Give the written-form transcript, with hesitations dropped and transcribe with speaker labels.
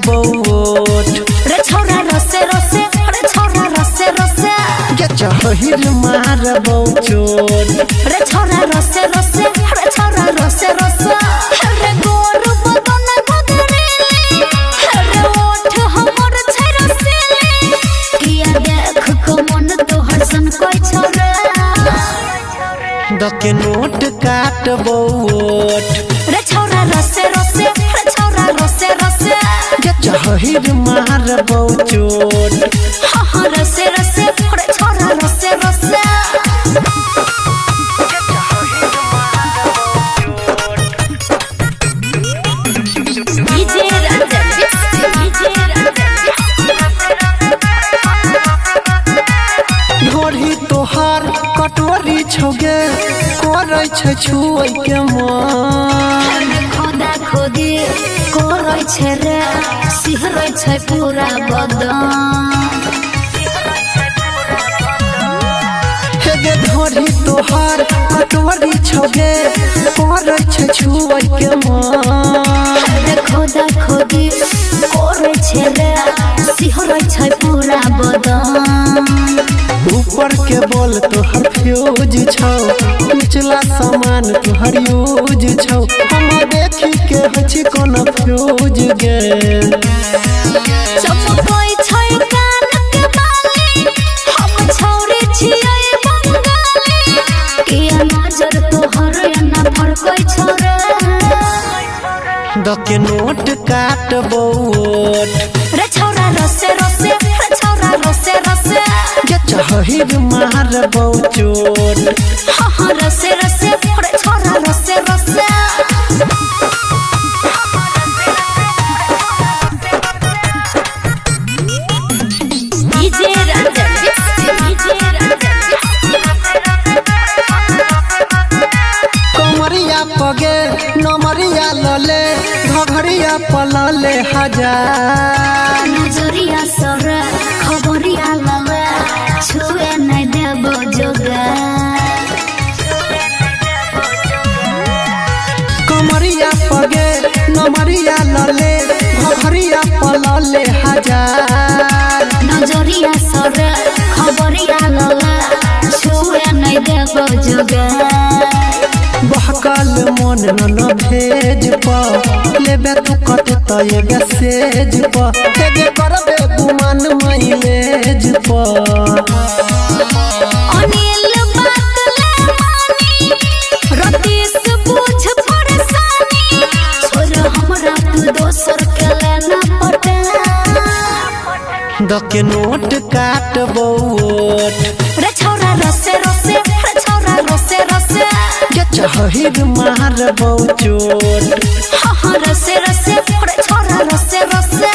Speaker 1: boat
Speaker 2: रे छोरा रसे रसे रे छोरा रसे रसे
Speaker 1: के चहिर मार चोट
Speaker 2: रे छोरा रसे रसे रे छोरा रसे रसे रे गोर बदन बदरेली रे ओठ हमर छै रसेली किया देख को मन तोहर सन कोई छोरा
Speaker 1: दके नोट काट बोट
Speaker 2: रे छोरा रसे रसे रे छोरा रसे रसे
Speaker 1: के चहिर मार चोट
Speaker 2: हां रसे रसे रे छोरा रसे रसे डीजे रंजन डीजे रंजन
Speaker 1: ढोरी तोहार कटोरी छौगे कोरै छै छुए के मन
Speaker 2: खोदा खोदी कोरै छै रे सिहरै छै पूरा बदन
Speaker 1: हेगे ढोरी तोहार कटोरी छौगे कोरै छै छुए के मन
Speaker 2: खोदा खोदी कोरै छै रे सिहरै छै पूरा बदन
Speaker 1: ऊपर के बोल तोहर फ्यूज छौ निचला सामान तोहर यूज छौ हम देखी के हछि कोन फ्यूज गे
Speaker 2: चमकै छै कान के बाली हम छौरी छियै बंगाली किया नजर तोहर एना फरकै छौ रे
Speaker 1: दके नोट काट बोट
Speaker 2: रे छोरा रसे रसे रे छोरा रसे रसे
Speaker 1: के चहिर मार चोट
Speaker 2: हां रसे रसे रे छोरा रसे रसे डीजे रंजन डीजे रंजन
Speaker 1: कमरिया पगे नमरिया लले घघरिया पलले हजार
Speaker 2: नजरिया सर खबरिया लले छुए नहीं देब जोगा
Speaker 1: कमरिया पगे नमरिया लले घघरिया पलले हजार
Speaker 2: नजरिया सर खबरिया लले छुए नहीं देब जोगा
Speaker 1: बहकल मन न भेज प लेबे तू कट तय मैसेज प हेगे करबे गुमान माइलेज प
Speaker 2: अनिल बात ले मानी रतीश बुझ परेशानी छोड़ हमरा तू दोसर के लेना पटे
Speaker 1: दके नोट काट बोट
Speaker 2: रे छोरा रसे रसे रे छोरा रसे रसे
Speaker 1: के चहिर मार चोट
Speaker 2: हां रसे रसे रे छोरा रसे रसे